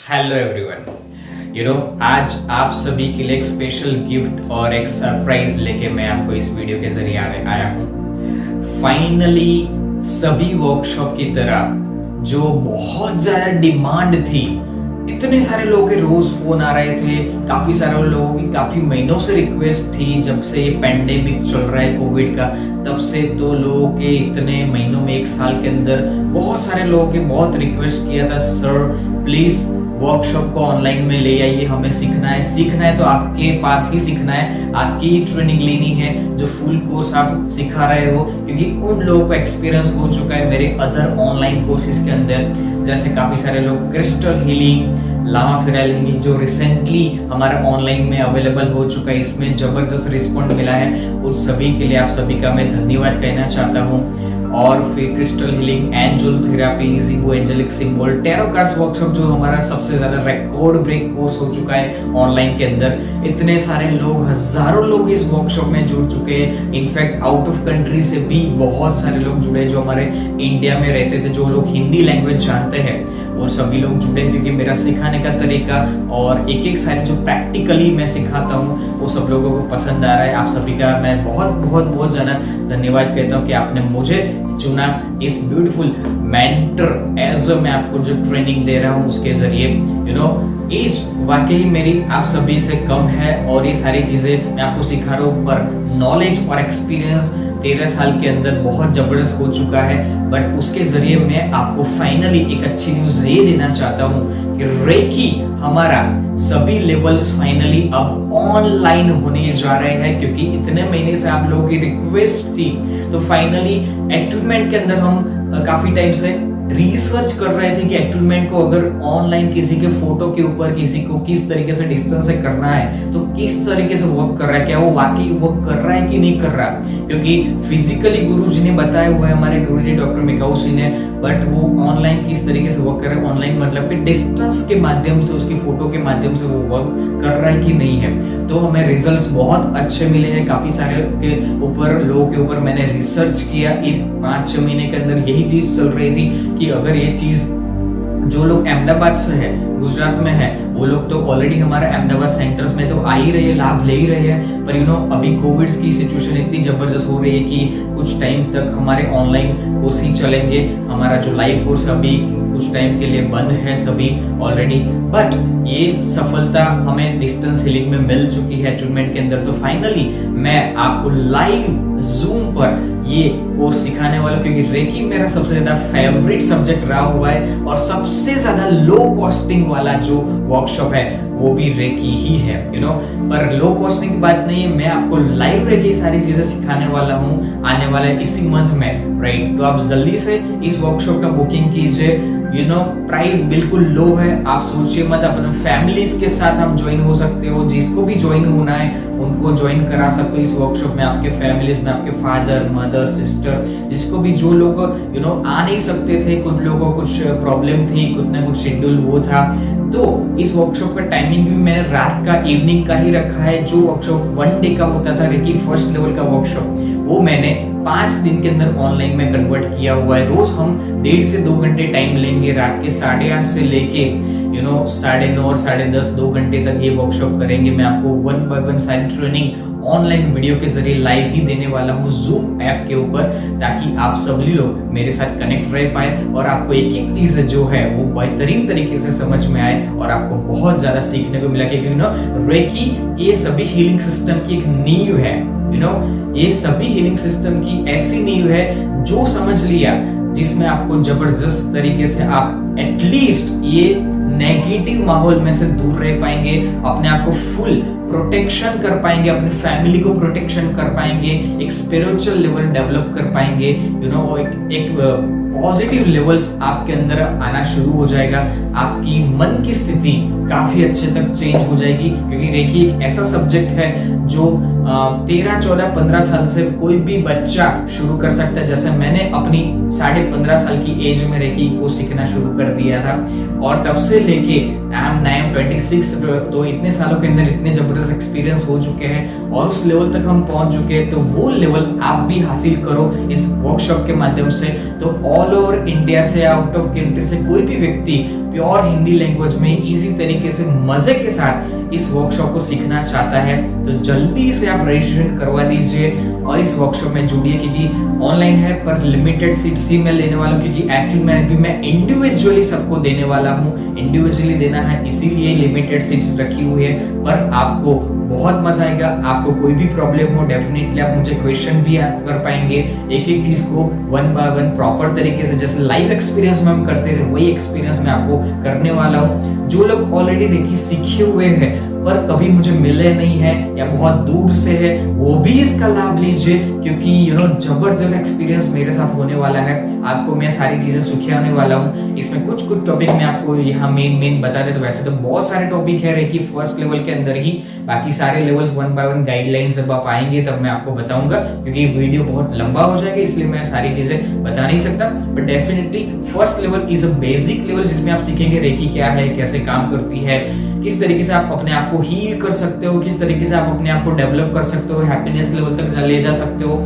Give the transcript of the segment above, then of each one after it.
Hello everyone. आज आप सभी के लिए एक स्पेशल गिफ्ट और एक सरप्राइज लेके मैं आपको इस वीडियो के जरिए आया हूँ। फाइनली सभी वर्कशॉप की तरह जो बहुत ज्यादा डिमांड थी, इतने सारे लोगों के रोज फोन आ रहे थे, काफी सारे लोगों की काफी महीनों से रिक्वेस्ट थी। जब से ये पेंडेमिक चल रहा है कोविड का, तब से तो लोगों के इतने महीनों में, एक साल के अंदर बहुत सारे लोगों के बहुत रिक्वेस्ट किया था, सर प्लीज वर्कशॉप को ऑनलाइन में ले आइए, हमें सीखना है तो आपके पास ही सीखना है, आपकी ही ट्रेनिंग लेनी है, जो फुल कोर्स आप सिखा रहे हो। क्योंकि उन लोगों को एक्सपीरियंस हो चुका है मेरे अदर ऑनलाइन कोर्सेज के अंदर, जैसे काफी सारे लोग क्रिस्टल हीलिंग, लामा फिराइल हीलिंग जो रिसेंटली हमारे ऑनलाइन में अवेलेबल हो चुका है, इसमें जबरदस्त रिस्पॉन्ड मिला है। उन सभी के लिए आप सभी का मैं धन्यवाद कहना चाहता हूँ। और फिर क्रिस्टल हीलिंग, एंजल थेरेपी, इजीबो angelic symbol, tarot cards workshop जो हमारा सबसे ज्यादा रिकॉर्ड ब्रेक कोर्स हो चुका है ऑनलाइन के अंदर। इतने सारे लोग, हजारों लोग इस वर्कशॉप में जुड़ चुके हैं। इनफैक्ट आउट ऑफ कंट्री से भी बहुत सारे लोग जुड़े, जो हमारे इंडिया में रहते थे, जो लोग हिंदी लैंग्वेज जानते हैं, और सभी लोग जुड़े हैं। क्योंकि मेरा सिखाने का तरीका और एक एक सारी जो प्रैक्टिकली मैं सिखाता हूँ वो सब लोगों को पसंद आ रहा है। आप सभी का मैं बहुत बहुत बहुत ज़्यादा धन्यवाद कहता हूँ कि आपने मुझे चुना इस ब्यूटीफुल मेंटर एज मैं आपको जो ट्रेनिंग दे रहा हूँ उसके जरिए। एज वाकई मेरी आप सभी से कम है और ये सारी चीजें मैं आपको सिखा रहा हूँ, पर नॉलेज और एक्सपीरियंस 13 साल के अंदर बहुत जबरदस्त हो चुका है। बट उसके जरिए मैं आपको फाइनली एक अच्छी न्यूज ये देना चाहता हूँ कि रेकी हमारा सभी लेवल्स फाइनली अब ऑनलाइन होने जा रहे हैं। क्योंकि इतने महीने से आप लोगों की रिक्वेस्ट थी, तो फाइनली एटूनमेंट के अंदर हम काफी टाइम से रिसर्च कर रहे थे कि एटूनमेंट को अगर ऑनलाइन किसी के फोटो के ऊपर किसी को किस तरीके से डिस्टेंस से करना है, तो किस तरीके से वर्क कर रहा है, क्या वो वाकई वर्क कर रहा है कि नहीं कर रहा। क्योंकि फिजिकली गुरुजी ने बताया हुआ है, हमारे गुरुजी डॉक्टर मिकाउसी ने, बट वो ऑनलाइन किस तरीके से वर्क कर रहा है, ऑनलाइन मतलब कि डिस्टेंस के माध्यम से, उसकी फोटो के माध्यम से वो वर्क कर रहा है कि नहीं है। तो हमें रिजल्ट्स बहुत अच्छे मिले हैं। काफी सारे के ऊपर, लोगों के ऊपर मैंने रिसर्च किया। इस 5-6 महीने के अंदर यही चीज चल रही थी कि अगर ये चीज, जो लोग अहमदाबाद से है, गुजरात में है, वो लोग तो ऑलरेडी हमारे अहमदाबाद सेंटर्स में तो आ ही रहे हैं, लाभ ले ही रहे हैं। पर अभी कोविड की सिचुएशन इतनी जबरदस्त हो रही है कि कुछ टाइम तक हमारे ऑनलाइन कोर्स ही चलेंगे। हमारा जो लाइव कोर्स अभी कुछ टाइम के लिए बंद है सभी ऑलरेडी। बट ये सफलता हमें डिस्टेंस हीलिंग में मिल चुकी है एटूनमेंट के अंदर। तो फाइनली मैं आपको लाइव जूम पर ये कोर्स सिखाने वाला, क्योंकि रेकी मेरा सबसे ज्यादा फेवरेट सब्जेक्ट रहा हुआ है और सबसे ज्यादा लो कॉस्टिंग वाला जो वर्कशॉप है वो भी रेकी ही है। पर लो कॉस्टिंग की बात नहीं है, मैं आपको लाइव रेकी सारी चीजें सिखाने वाला हूँ आने वाला है इसी मंथ में, राइट। तो आप जल्दी से इस वर्कशॉप का बुकिंग कीजिए। प्राइस बिल्कुल लो है, आप सोचिए मत। अपने फैमिलीज के साथ आप ज्वाइन हो सकते हो, जिसको भी ज्वाइन होना है उनको ज्वाइन करा सकते हो इस वर्कशॉप में। आपके फैमिलीज में आपके फादर, मदर, सिस्टर, जिसको भी, जो लोग आ नहीं सकते थे, कुछ लोगों को कुछ प्रॉब्लम थी, कुछ ना कुछ शेड्यूल वो था, तो इस वर्कशॉप का टाइमिंग भी मैंने रात का, इवनिंग का ही रखा है। जो वर्कशॉप 1 डे का होता था, रेकी फर्स्ट लेवल का वर्कशॉप, वो मैंने 5 दिन के अंदर ऑनलाइन में कन्वर्ट किया हुआ है। रोज हम 1.5 से 2 घंटे टाइम लेंगे, रात के 8:30 से लेके 9:30 और 10:30 2 घंटे तक ये वर्कशॉप करेंगे। मैं आपको 1 बाय 1 सारी ट्रेनिंग ऑनलाइन वीडियो के जरिए लाइव ही देने वाला हूँ जूम ऐप के ऊपर, ताकि आप सभी लोग मेरे साथ कनेक्ट रह पाए और आपको एक एक चीज जो है वो बेहतरीन तरीके से समझ में आए और आपको बहुत ज्यादा सीखने को मिला। क्योंकि रेकी ये सभी हीलिंग सिस्टम की एक नींव है। ये सभी हीलिंग सिस्टम की ऐसी नींव है जो समझ लिया, जिसमें आपको जबरदस्त तरीके से आप एटलीस्ट ये नेगेटिव माहौल में से दूर रह पाएंगे, अपने आप को फुल प्रोटेक्शन कर पाएंगे, अपनी फैमिली को प्रोटेक्शन कर पाएंगे, एक स्पिरिचुअल लेवल डेवलप कर पाएंगे। एक पॉजिटिव लेवल्स आपके अंदर आना शुरू हो जाएगा। आपकी मन की स्थिति काफी अच्छे तक चेंज हो जाएगी, क्योंकि रेकी एक ऐसा सब्जेक्ट है जो 13, 14, 15 साल से कोई भी बच्चा शुरू कर सकता है। जैसे मैंने अपनी 15.5 साल की एज में रेकी को सीखना शुरू कर दिया था और तब से लेके आई एम 26, तो इतने सालों के अंदर इतने जबरदस्त एक्सपीरियंस हो चुके हैं और उस लेवल तक हम पहुंच चुके हैं। तो वो लेवल आप भी हासिल करो इस वर्कशॉप के माध्यम से। तो ऑल ओवर इंडिया से, आउट ऑफ कंट्री से कोई भी व्यक्ति प्योर हिंदी लैंग्वेज में इजी तरीके से मजे के साथ इस वर्कशॉप को सीखना चाहता है तो जल्दी से आप रजिस्ट्रेशन करवा दीजिए और इस वर्कशॉप में जुड़िए, क्योंकि ऑनलाइन है पर लिमिटेड सीट्स ही मैं लेने वाला हूँ, क्योंकि एक्चुअली मैं इंडिविजुअली सबको देने वाला हूँ। इंडिविजुअली देना है इसीलिए लिमिटेड सीट्स रखी हुई है, पर आपको बहुत मजा आएगा। आपको कोई भी प्रॉब्लम हो डेफिनेटली आप मुझे क्वेश्चन भी कर पाएंगे। एक एक चीज को 1 by 1 प्रॉपर तरीके से, जैसे लाइव एक्सपीरियंस में हम करते थे वही एक्सपीरियंस मैं आपको करने वाला हूँ। जो लोग ऑलरेडी रेकी सीखे हुए हैं पर कभी मुझे मिले नहीं है या बहुत दूर से है, वो भी इसका लाभ लीजिए, क्योंकि जबरदस्त एक्सपीरियंस मेरे साथ होने वाला है। आपको मैं सारी चीजें सिखाने वाला हूँ। इसमें कुछ टॉपिक मैं आपको यहाँ मेन बता दे, तो वैसे तो बहुत सारे टॉपिक है रेकी फर्स्ट लेवल के अंदर ही, बाकी सारे लेवल्स 1 by 1 गाइडलाइंस जब आप आएंगे तब मैं आपको बताऊंगा, क्योंकि वीडियो बहुत लंबा हो जाएगा इसलिए मैं सारी चीजें बता नहीं सकता। But definitely first level is a basic level जिसमें आप सीखेंगे रेकी क्या है, कैसे काम करती है, किस तरीके से आप अपने आप को हील कर सकते हो, किस तरीके से आप अपने आप को डेवलप कर सकते हो, हैप्पीनेस लेवल तक ले जा सकते हो,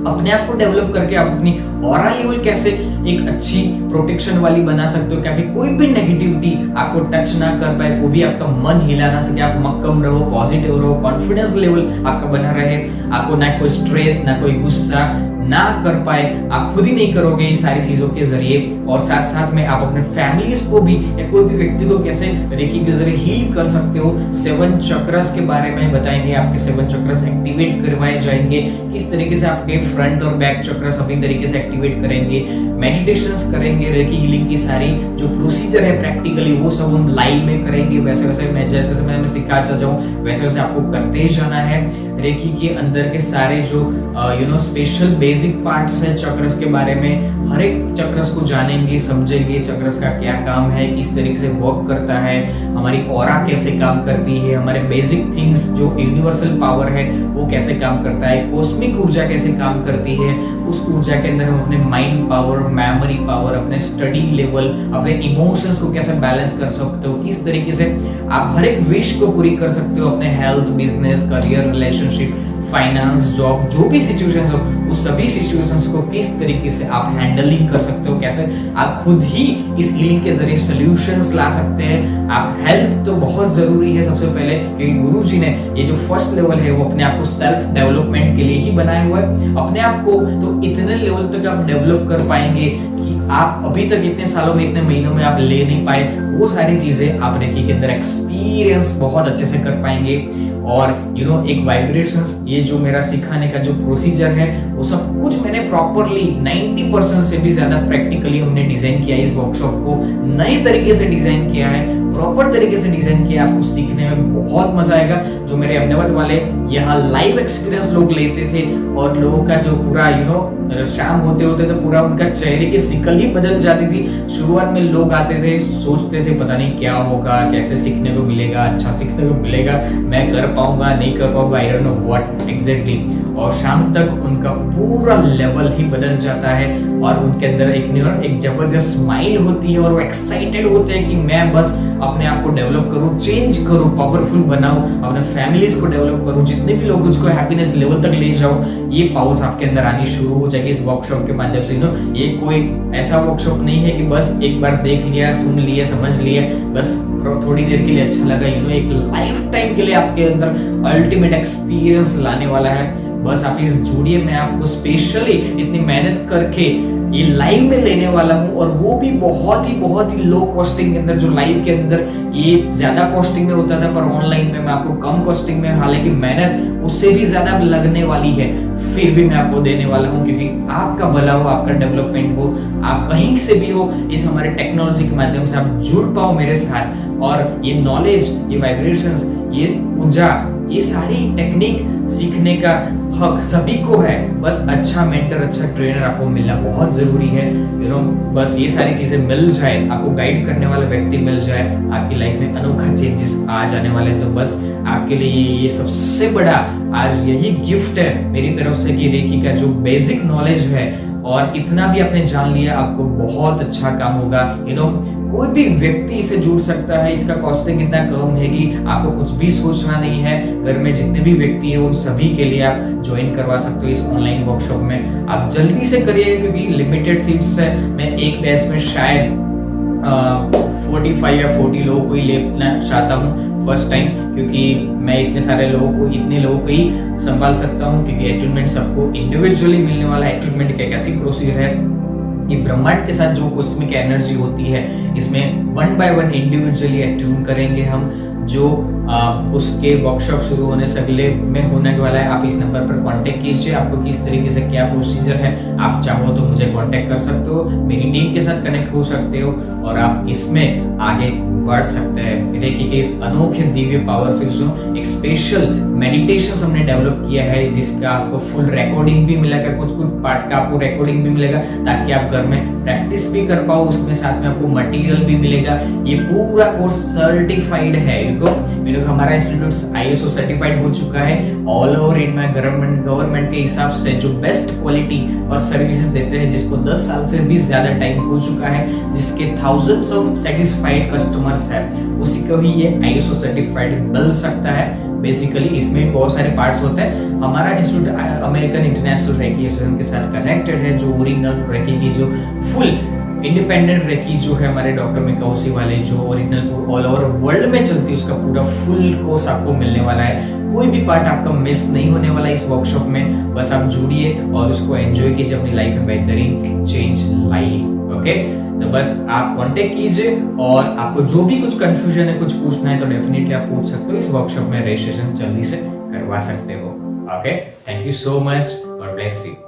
अपने आप को डेवलप करके आप अपनी ऑरा लेवल कैसे एक अच्छी प्रोटेक्शन वाली बना सकते हो, क्या कोई भी नेगेटिविटी आपको टच ना कर पाए, कोई भी आपका मन हिला ना सके, आप मक्कम रहो, पॉजिटिव रहो, कॉन्फिडेंस लेवल आपका बना रहे, आपको ना कोई स्ट्रेस ना कोई गुस्सा ना कर पाए, आप खुद ही नहीं करोगे इन सारी चीजों के जरिए। और साथ साथ में आप अपने फैमिलीज को भी या कोई भी व्यक्ति को कैसे रेकी के जरिए हील कर सकते हो। 7 चक्रस के बारे में बताएंगे, आपके 7 चक्रस एक्टिवेट करवाए जाएंगे, किस तरीके से आपके फ्रंट और बैक चक्रस अपनी तरीके से एक्टिवेट करेंगे, मेडिटेशंस करेंगे, रेकी हीलिंग की सारी जो प्रोसीजर है प्रैक्टिकली वो सब हम लाइव में करेंगे। वैसे वैसे मैं जैसे मैंने सिखा जाऊँ वैसे वैसे आपको करते ही जाना है। रेकी के अंदर के सारे जो स्पेशल बेसिक पार्ट्स है चक्रस के बारे में, हर एक चक्रस को जानेंगे, समझेंगे, चक्रस का क्या काम है, किस तरीके से वर्क करता है, हमारी ऑरा कैसे काम करती है, हमारे बेसिक थिंग्स जो यूनिवर्सल पावर है वो कैसे काम करता है, कॉस्मिक ऊर्जा कैसे काम करती है, उस ऊर्जा के अंदर हम अपने माइंड पावर, मेमोरी पावर, अपने स्टडी लेवल, अपने इमोशंस को कैसे बैलेंस कर सकते हो, किस तरीके से आप हर एक विश को पूरी कर सकते हो, अपने health, business, career, relationship, finance, job, जो भी सिचुएशंस हो उस सभी सिचुएशंस को किस तरीके से आप हैंडलिंग कर सकते हो, कैसे आप खुद ही इस हीलिंग के जरिए सॉल्यूशंस ला सकते हैं। आप हेल्थ तो बहुत जरूरी है सबसे पहले, क्योंकि गुरुजी ने ये जो फर्स्ट लेवल है वो अपने आप को सेल्फ डेवलपमेंट के लिए ही बनाया हुआ है। अपने आप को तो इतने लेवल तक आप डेवलप कर पाएंगे कि आप अभी तक इतने सालों में, इतने महीनों में आप ले नहीं पाए, वो सारी चीजें आप रेकी के अंदर एक्सपीरियंस बहुत अच्छे से कर पाएंगे। और एक वाइब्रेशंस, ये जो मेरा सिखाने का जो प्रोसीजर है वो सब कुछ मैंने प्रॉपरली 90% से भी ज्यादा प्रैक्टिकली हमने डिजाइन किया, इस वर्कशॉप को नए तरीके से डिजाइन किया है, प्रॉपर तरीके से डिजाइन किया। आपको सीखने में बहुत मजा आएगा। जो मेरे अहमदाबाद वाले यहाँ लाइव एक्सपीरियंस लोग लेते थे और लोगों का जो पूरा शाम होते होते तो पूरा उनका चेहरे की शिकल ही बदल जाती थी। शुरुआत में लोग आते थे, सोचते थे पता नहीं क्या होगा, कैसे सीखने को मिलेगा, अच्छा सीखने को मिलेगा, मैं कर पाऊंगा नहीं कर पाऊंगा, I don't know what exactly. और शाम तक उनका पूरा लेवल ही बदल जाता है और उनके अंदर एक जबरदस्त स्माइल होती है और वो एक्साइटेड होते हैं कि मैं बस अपने आप को डेवलप करूं, चेंज करूं, पावरफुल बनाऊं, अपने फैमिलीज को डेवलप करूं, जितने भी लोग उसको हैप्पीनेस लेवल तक ले जाऊं। ये पावर्स आपके अंदर आनी शुरू हो जाएगी इस वर्कशॉप के माध्यम से। ये कोई ऐसा वर्कशॉप नहीं है कि बस एक बार देख लिया, सुन लिया, समझ लिया, बस थोड़ी देर के लिए अच्छा लगा। एक लाइफ टाइम के लिए आपके अंदर अल्टीमेट एक्सपीरियंस लाने वाला है। बस आप इस जुड़िए, मैं आपको स्पेशली इतनी मेहनत करके ये लाइव में लेने वाला हूँ, और वो भी बहुत ही लो कॉस्टिंग के अंदर। जो लाइव के अंदर ये ज्यादा कॉस्टिंग में होता था, पर ऑनलाइन में मैं आपको कम कॉस्टिंग में, हालांकि मेहनत उससे भी ज्यादा लगने वाली है, फिर भी मैं आपको देने वाला हूँ, क्योंकि आपका भला हो, आपका डेवलपमेंट हो, आप कहीं से भी हो, इस हमारे टेक्नोलॉजी के माध्यम से आप जुड़ पाओ मेरे साथ, और ये नॉलेज, ये वाइब्रेशंस, ये ऊर्जा ये सारी टेक्निक सीखने का हक सभी को है, बस अच्छा मेंटर, अच्छा ट्रेनर आपको मिलना बहुत जरूरी है। बस ये सारी चीजें मिल जाए, आपको गाइड करने वाला व्यक्ति मिल जाए, आपकी लाइफ में अनोखा चेंजेस आ जाने वाले। तो बस आपके लिए ये सबसे बड़ा आज यही गिफ्ट है मेरी तरफ से कि रेकी का जो बेसिक नॉलेज है और इतना भी आपने जान लिया, आपको बहुत अच्छा काम होगा। कोई भी व्यक्ति इसे जुड़ सकता है, इसका कॉस्टिंग इतना कम है कि आपको कुछ भी सोचना नहीं है। घर में जितने भी व्यक्ति है वो सभी के लिए आप ज्वाइन करवा सकते हो इस ऑनलाइन वर्कशॉप में। आप जल्दी से करिए क्योंकि लिमिटेड सीट्स है। मैं एक बैच में शायद 45 या 40 लोगों को ही लेना चाहता हूँ फर्स्ट टाइम, क्योंकि मैं इतने लोगों को ही संभाल सकता हूँ, क्योंकि अटैचमेंट सबको इंडिविजुअली मिलने वाला है। अटैचमेंट एक ऐसी प्रोसीजर है कि ब्रह्मांड के साथ जो कॉस्मिक एनर्जी होती है, इसमें 1 बाय 1 इंडिविजुअली अट्यून करेंगे हम। जो उसके वर्कशॉप शुरू होने से अगले में होने वाला है। आप इस नंबर पर कांटेक्ट कीजिए, आपको किस तरीके से क्या प्रोसीजर है, आप चाहो तो मुझे कांटेक्ट कर सकते हो, मेरी टीम के साथ कनेक्ट हो सकते हो और आप इसमें आगे बढ़ सकते हैं। रेकी के इस अनोखे दिव्य पावर से एक स्पेशल मेडिटेशन हमने डेवलप किया है, जिसका आपको फुल रिकॉर्डिंग भी मिलेगा, कुछ पार्ट का आपको रिकॉर्डिंग भी मिलेगा, ताकि आप घर में प्रैक्टिस भी कर पाओ। उसमें साथ में आपको मटेरियल भी मिलेगा। ये पूरा कोर्स सर्टिफाइड है। हमारा इंस्टीट्यूट ISO सर्टिफाइड हो चुका है। ऑल ओवर इंडिया गवर्नमेंट के हिसाब से जो बेस्ट क्वालिटी और सर्विसेज देते हैं, जिसको 10 साल से भी ज्यादा टाइम हो चुका है, जिसके थाउजेंड्स ऑफ सेटिस्फाइड कस्टमर्स है, उसी को ही ये ISO सर्टिफाइड मिल सकता है। बेसिकली इसमें बहुत सारे पार्ट्स होते हैं। हमारा institute American International Reiki Association के साथ कनेक्टेड है, जो ओरिजिनल रेकी की जो फुल इंडिपेंडेंट रेकी जो है हमारे डॉक्टर मिकाओसी वाले, जो ओरिजिनल ऑल ओवर वर्ल्ड में चलती है, उसका पूरा फुल कोर्स आपको मिलने वाला है। कोई भी पार्ट आपका मिस नहीं होने वाला इस वर्कशॉप में। बस आप जुड़िए और उसको एंजॉय कीजिए, अपनी लाइफ में बेहतरीन चेंज लाइए। ओके, तो बस आप कांटेक्ट कीजिए और आपको जो भी कुछ कंफ्यूजन है, कुछ पूछना है तो डेफिनेटली आप पूछ सकते हो। इस वर्कशॉप में रजिस्ट्रेशन जल्दी से करवा सकते हो। Okay, thank you so much, God bless you.